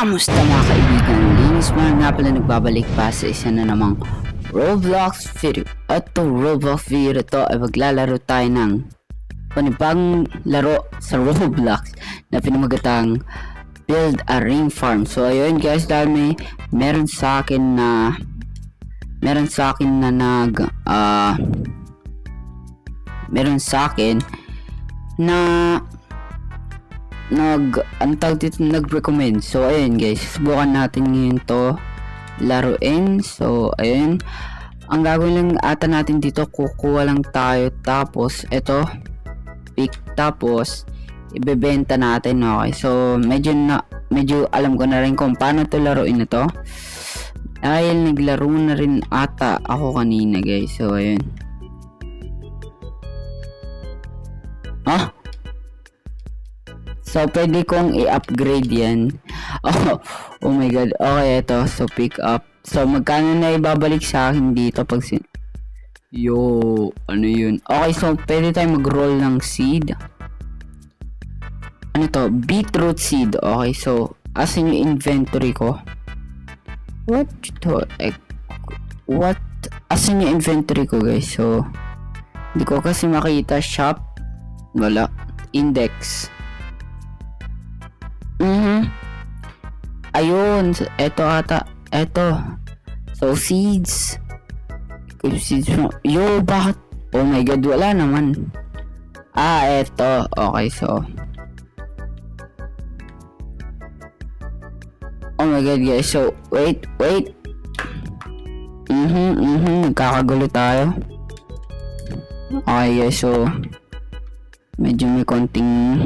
Kamusta mga kaibigan? Linis man nga pala nagbabalik pa sa isa na namang Roblox video. At to Roblox video to ay maglalaro tayo ng panibagong laro sa Roblox na pinamagatang Build a Ring Farm. So ayun guys, dahil meron sa akin na nag-recommend. So ayun guys, subukan natin ngayon to laruin. So ayun, ang gagawin lang ata natin dito, kukuha lang tayo, tapos ito pick, tapos ibebenta natin. Okay, so medyo alam ko na rin kung paano to laruin na to dahil naglaro na rin ata ako kanina guys. So ayun, so pwede kong i-upgrade yan. Oh my god. Okay, ito. So pick up. So magkano na ibabalik sa akin dito pag ano yun? Okay, so pwede tayong mag-roll ng seed. Ano to? Beetroot seed. Okay, so asan yung inventory ko? What to? Asan yung inventory ko guys? So hindi ko kasi makita. Shop. Wala. Index. Ayun, eto ata. Eto. So seeds. Yo, bakit? Oh my god, wala naman. Eto. Okay, so oh my god guys. So wait. Nagkakagulo tayo. Okay guys, so medyo may konting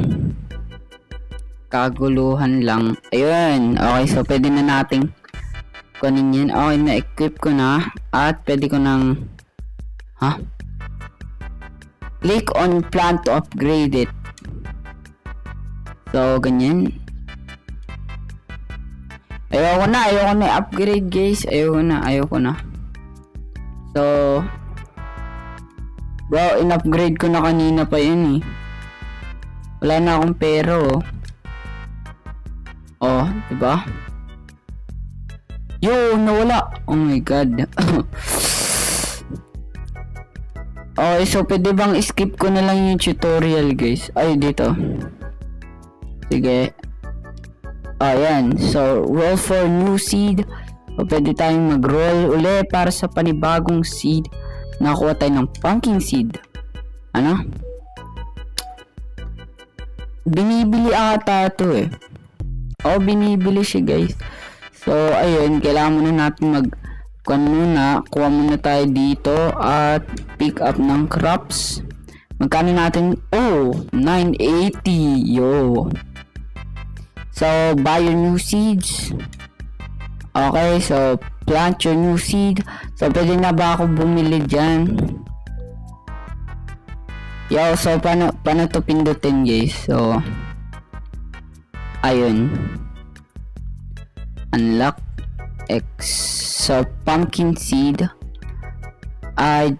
kaguluhan lang. Ayun. Okay, so pwede na nating kunin yan. Okay, na-equip ko na. At pwede ko nang click on plan to upgrade it. So, ganyan. Ayoko na i-upgrade guys. Ayoko na. So, bro, in-upgrade ko na kanina pa yun eh. Wala na akong pera oh. Oh, diba? Yo, nawala. Oh my god. Okay, so pwede bang skip ko na lang yung tutorial guys? Ay, dito. Sige. Ayan. So, roll for new seed. So, pwede tayong mag-roll uli para sa panibagong seed. Nakuha tayo ng pumpkin seed. Ano? Binibili ata ito eh. Binibili siya guys. So ayun, kailangan muna natin kuha muna tayo dito at pick up ng crops. Magkano natin? 980. Yo. So buy your new seeds. Okay, so plant your new seed. So pwede na ba ako bumili dyan? Yo, so paano to pindutin guys? So ayun, unlock X. So pumpkin seed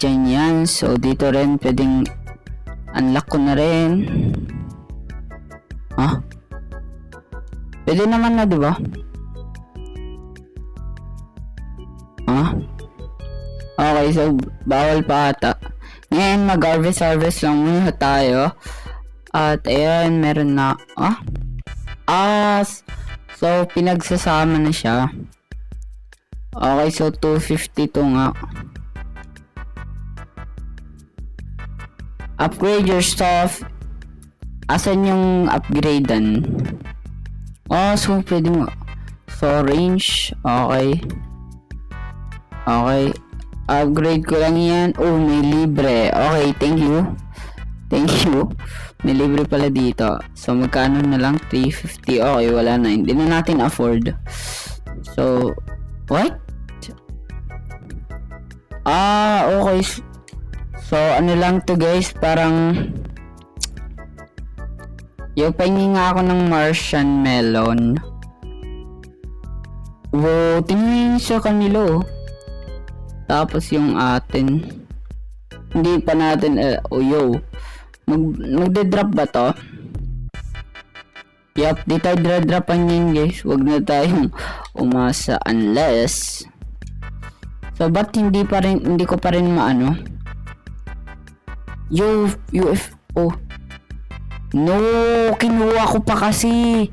dyan yan. So dito rin pwedeng unlock ko na rin. Pwede naman na, diba? Okay, so bawal pa ata. Ngayon mag-harvest lang muna tayo. At ayan, meron na so pinagsasama na siya. Okay, so 252 nga. Upgrade your stuff. Asan yung upgradean? So pwede mo. So range. Okay, upgrade ko lang yan. May libre. Okay, thank you. May libre pala dito. So magkano na lang? 350. Okay, wala na. Hindi na natin afford. So what? Okay. So ano lang to guys, parang yung pahingi nga ako ng Martian melon. Wow, tingin sa kanila Tapos yung atin, hindi pa natin magde-drop ba to? Yup, di tayo dradrapan yun guys. Huwag na tayong umasa unless. So, ba't hindi ko pa rin maano? UFO. No, kinuha ko pa kasi.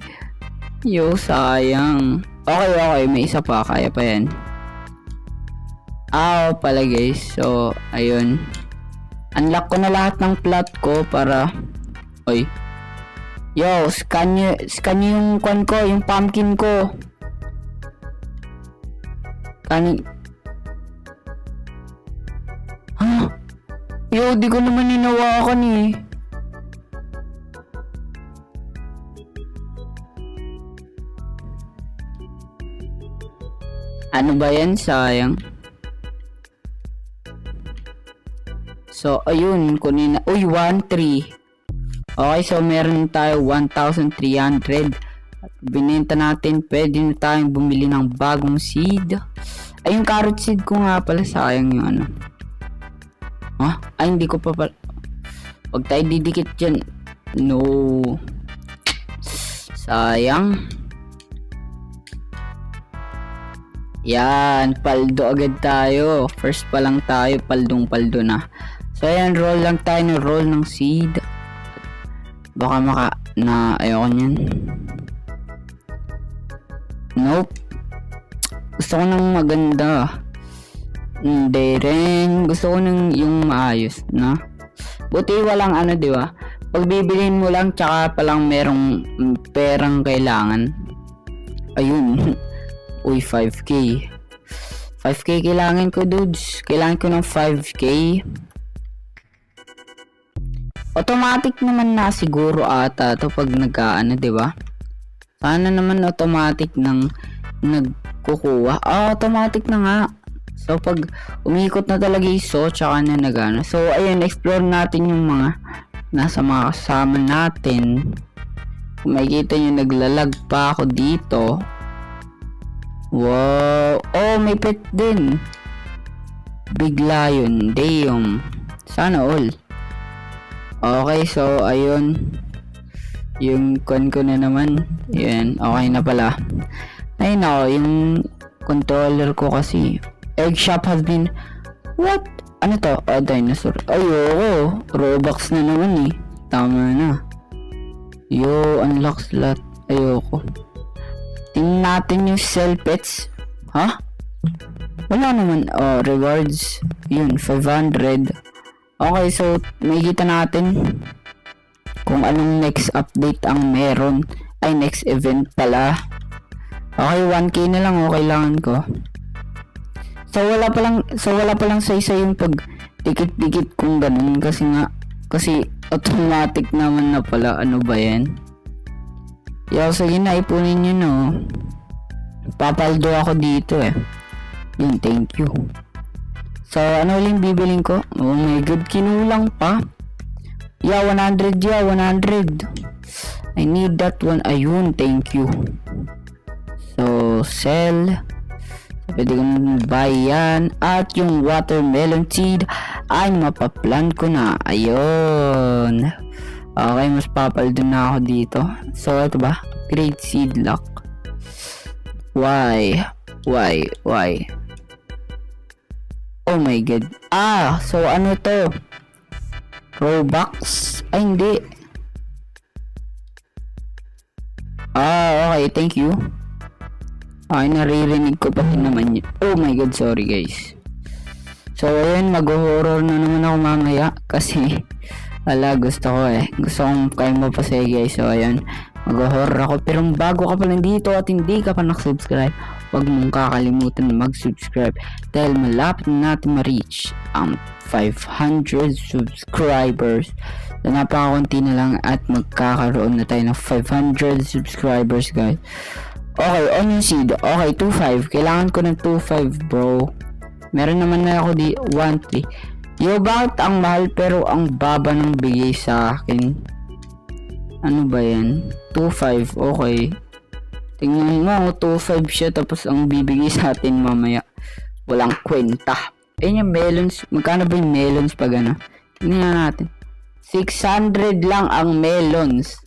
Sayang. Okay, may isa pa. Kaya pa yan. Pala guys. So, ayun. Unlock ko na lahat ng plot ko para... Oy. Scan nyo yung kwan ko, yung pumpkin ko. Di ko naman hinawakan eh. Ano ba yan? Sayang. So, ayun, kunin na. Uy, 1-3. Okay, so meron tayo 1,300. At binenta natin, pwede na tayong bumili ng bagong seed. Ay, yung carrot seed ko nga pala, sayang yung ano. Ay, hindi ko pa pala. Huwag tayo didikit dyan. No. Sayang. Yan, paldo agad tayo. First pa lang tayo, paldong-paldo na. So, ayan, roll lang tayo ng roll ng seed. Baka ayoko nyan. Nope. Gusto ko ng maganda. Hindi rin. Gusto ko ng yung maayos na. Buti walang ano, di ba? Pag bibilin mo lang, tsaka palang merong perang kailangan. Ayun. Uy, 5k. 5k kailangan ko, dudes. Kailangan ko ng 5k. Automatic naman na siguro ata to pag nagkaano, di ba? Sana naman automatic nang nagkukuha. Automatic na nga. So pag umikot na talaga iso, tsaka na nagano. So ayun, explore natin yung mga nasa mga kasama natin. Kung makikita nyo, naglalag pa ako dito. Wow. May pet din. Big Lion. Damn. Sana all. Okay, so ayun. Yung con ko na naman. Yan, okay na pala. Ay nako, yung controller ko kasi. Egg shop has been... What? Ano to? Dinosaur. Ayoko. Robux na naman eh. Tama na. Unlock slot. Ayoko. Tingnan natin yung sell pets. Wala naman. Rewards. Yun, 500. Okay, so makikita natin kung anong next update ang meron. Ay, next event pala. Okay, 1k na lang kailangan ko. So wala pa lang sa isa yung pag dikit-dikit kung ganun kasi automatic naman na pala. Ano ba yan? Sige na, ipunin nyo no. Papaldo ako dito eh. Yun, thank you. So, ano uling bibiling ko? Oh my god, kinulang pa. 100 100. I need that one. Ayun, thank you. So, sell. Pwede kong buy yan. At yung watermelon seed ay mapaplant ko na. Ayun. Okay, mas papaldo na ako dito. So, ito ba? Great seed lock. Why? Oh my god. So ano to? Robux? Ay, hindi. Okay, thank you. Ay, naririnig ko pa rin naman yun. Oh my god, sorry guys. So, ayun, mag-horror na naman ako mamaya. Kasi, gusto ko eh. Gusto kong kayo mapasaya guys. So, ayun, mag-horror ako. Pero bago ka pa lang dito at hindi ka pa nakasubscribe, huwag mong kakalimutan mag-subscribe. Dahil malapit na natin ma-reach ang 500 subscribers. So, napakakunti na lang at magkakaroon na tayo ng 500 subscribers guys. Okay, onion seed. Okay, 2.5. Kailangan ko ng 2.5 bro. Meron naman na ako di 1.3. Bakit ang mahal pero ang baba ng bigay sa akin? Ano ba yan? 2.5. Okay. Tingnan mo, 2.5 siya tapos ang bibigay sa atin mamaya. Walang kwenta. Ayun yung melons. Magkano ba yung melons pag ano? Tingnan natin. 600 lang ang melons.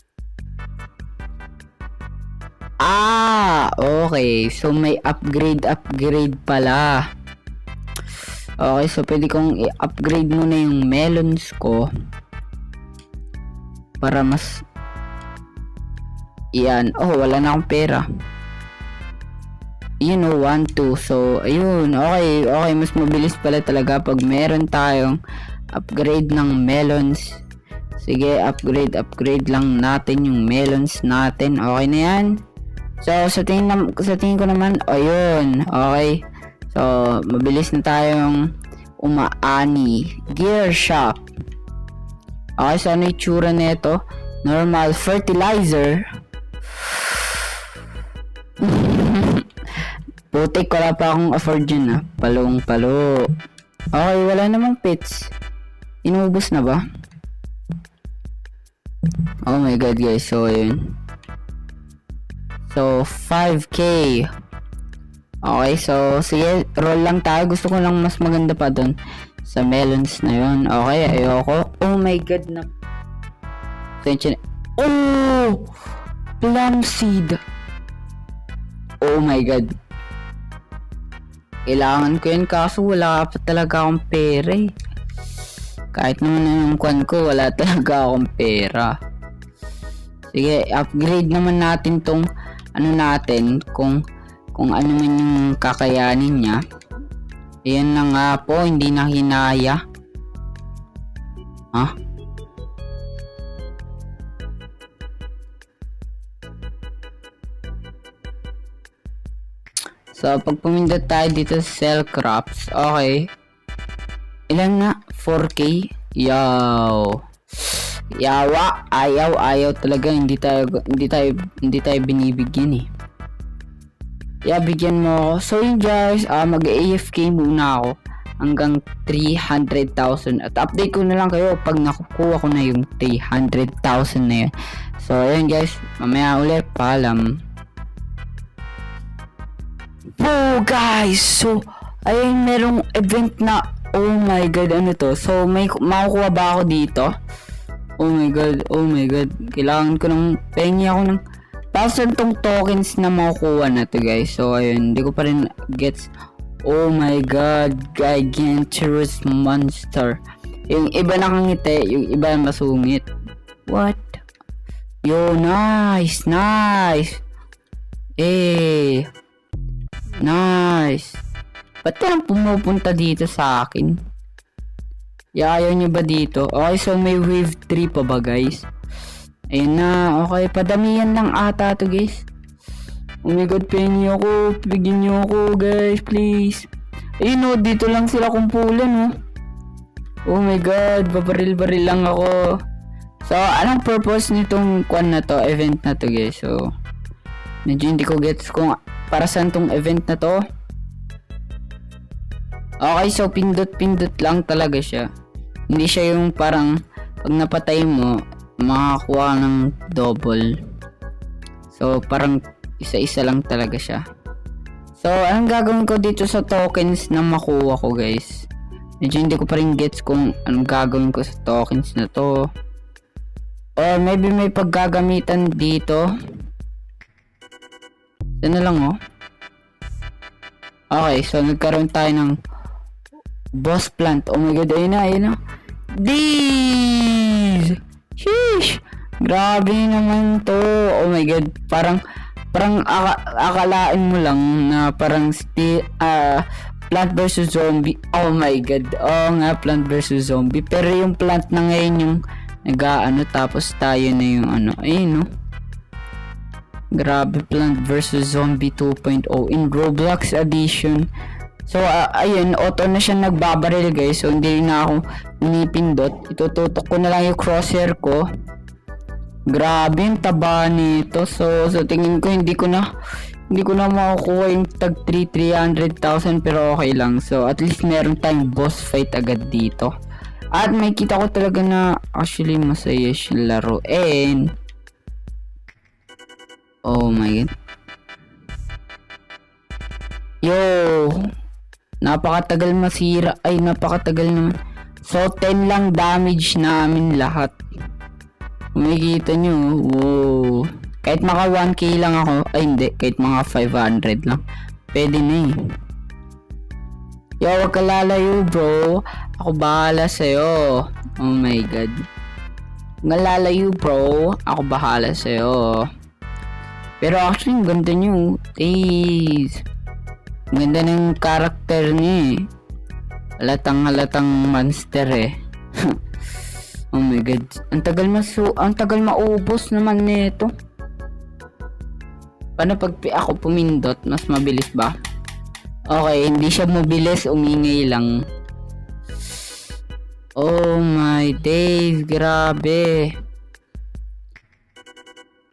Okay. So, may upgrade pala. Okay, so pwede kong i-upgrade muna yung melons ko. Para mas... Yan. Oh, wala na akong pera. 1, 2. So, ayun. Okay. Mas mabilis pala talaga pag meron tayong upgrade ng melons. Sige, upgrade lang natin yung melons natin. Okay na yan. So, sa tingin ko naman, ayun. Okay. So, mabilis na tayong umaani. Gear shop. Okay, so ano yung tsura nito? Normal fertilizer. Putik, wala pa akong afford yun Palong-palo. Okay, wala namang pits. Inubos na ba? Oh my god guys, so yun. So, 5k. Okay, so sige, roll lang tayo. Gusto ko lang mas maganda pa dun sa melons na yun. Okay, ayoko. Oh my god na. Oh! Plum seed. Oh my god. Kailangan ko yun kaso wala pa talaga akong pera eh. Kahit naman yung kwan ko, wala talaga akong pera. Sige, upgrade naman natin tong ano natin kung ano man yung kakayanin niya. Ayan na nga po, hindi na hinaya. Ha? So, pag pumindot tayo dito sa sell crops, okay. Ilan na? 4k? Yawa, ayaw talaga, hindi tayo binibigyan eh. Bigyan mo ako. So yun guys, mag-AFK muna ako hanggang 300,000 at update ko na lang kayo pag nakukuha ko na yung 300,000 na yun. So ayun guys, mamaya ulit, paalam. Oh guys, so ayun, merong event na, oh my god, ano to? So may makukuha ba ako dito? Oh my god, kailangan ko ng, pengi ako ng 1,000 tong tokens na makukuha na to guys. So ayun, hindi ko pa rin gets. Oh my god, gigantorous monster. Yung iba nakangiti, yung iba masungit. What? Yo, nice. Nice. Ba't ka lang pumupunta dito sa akin? Ayaw nyo ba dito? Okay, so may wave 3 pa ba guys? Ayun na, okay, padamihan lang ata to guys. Oh my god, pengi ako, bigyan nyo ako guys, please. Ayun o, dito lang sila kumpulan oh my god, babaril lang ako. So, anong purpose nitong kwan na to, event na to guys? So, medyo hindi ko gets kung para saan tong event na to. Okay, so pindot lang talaga siya. Hindi siya yung parang pag napatay mo, makakuha ng double. So parang isa-isa lang talaga siya. So anong gagawin ko dito sa tokens na makuha ko guys? Medyo hindi ko pa rin gets kung anong gagawin ko sa tokens na to. Or maybe may paggagamitan dito. Yan na lang Okay, so nagkaroon tayo ng boss plant. Oh my god, ayun na. These! Sheesh! Grabe naman to. Oh my god, parang akalain mo lang na parang Plant vs Zombie. Oh my god. Oo nga, Plant vs Zombie. Pero yung plant na ngayon yung tapos tayo na yung ayun Grabe, Plant vs Zombie 2.0 in Roblox edition. So ayun, auto na siya nagbabaril guys. So hindi na ako pinipindot. Itututok ko na lang yung crosshair ko. Grabe yung taba nito. So tingin ko hindi ko na makukuha yung tag 300,000 pero okay lang. So at least meron tayong boss fight agad dito. At may kita ko talaga na actually masaya siya laruin. Oh my god. Yo, napakatagal masira. Ay, napakatagal naman. So 10 lang damage namin lahat. Makikita nyo. Wow. Kahit maka 1k lang ako, ay hindi, kahit mga 500 lang. Pwede na eh. Yo, wag ka lalayo bro. Ako bahala sa'yo. Oh my god. Wag ka lalayo bro. Ako bahala sa'yo. Pero actually, ang ganda nyo. Jeez. Ang ganda ng karakter niya eh. Halatang monster eh. Oh my god. Ang tagal maubos naman nito. Paano pag ako pumindot, mas mabilis ba? Okay, hindi siya mabilis, umingay lang. Oh my days, grabe.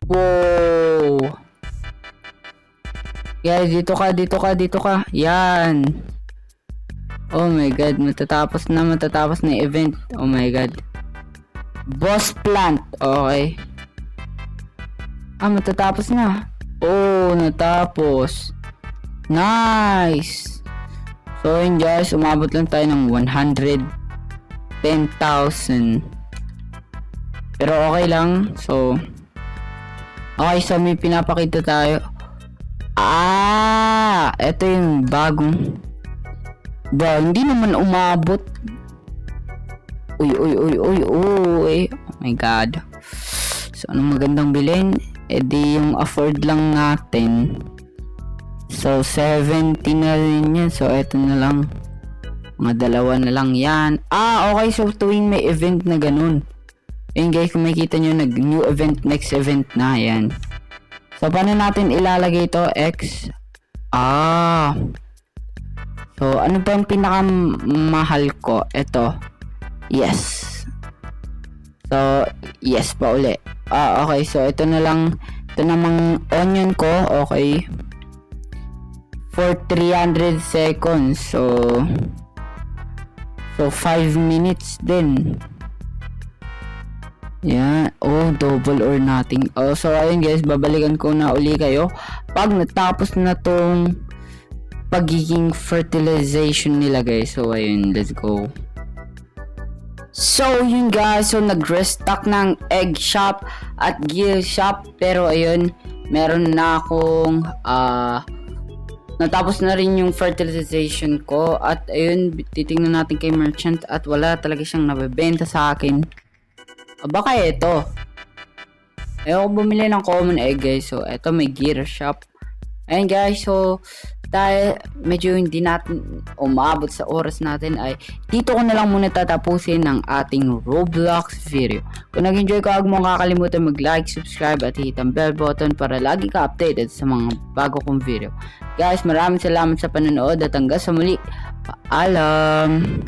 Wow. Guys, dito ka. Yan. Oh my god, matatapos na yung event. Oh my god. Boss plant. Okay. Matatapos na. Oh, natapos. Nice. So yun guys, umabot lang tayo ng 110,000. Pero okay lang. So may pinapakita tayo. Ito yung bagong. Bro, hindi naman umabot. Uy. Oh my god. So anong magandang bilhin? Di yung afford lang natin. So 70 na rin yan. So eto na lang. Mga dalawa na lang yan. Okay. So tuwing may event na ganun. Ayun guys, kung makikita nyo, new event, next event na yan. So paano natin ilalagay ito? X. So ano ba yung pinakamahal ko? Ito. Yes. So yes pa uli. Okay. So ito na lang. Ito namang onion ko. Okay. For 300 seconds. So 5 minutes din. Yan. Double or nothing. So ayun guys, babalikan ko na uli kayo pag natapos na tong pagiging fertilization nila guys. So ayun, let's go. So yun guys, so nag-restock ng egg shop at gill shop. Pero ayun, meron na akong natapos na rin yung fertilization ko. At ayun, titingnan natin kay merchant at wala talaga siyang nabebenta sa akin. Baka ito. Ayoko bumili ng common egg guys. So ito, may gear shop. Ayun guys, so dahil medyo hindi natin umabot sa oras natin, ay dito ko na lang muna tatapusin ng ating Roblox video. Kung nag-enjoy ka, huwag mong kakalimutan mag-like, subscribe at hit ang bell button para lagi ka updated sa mga bago kong video. Guys, maraming salamat sa panonood at hanggang sa muli. Paalam!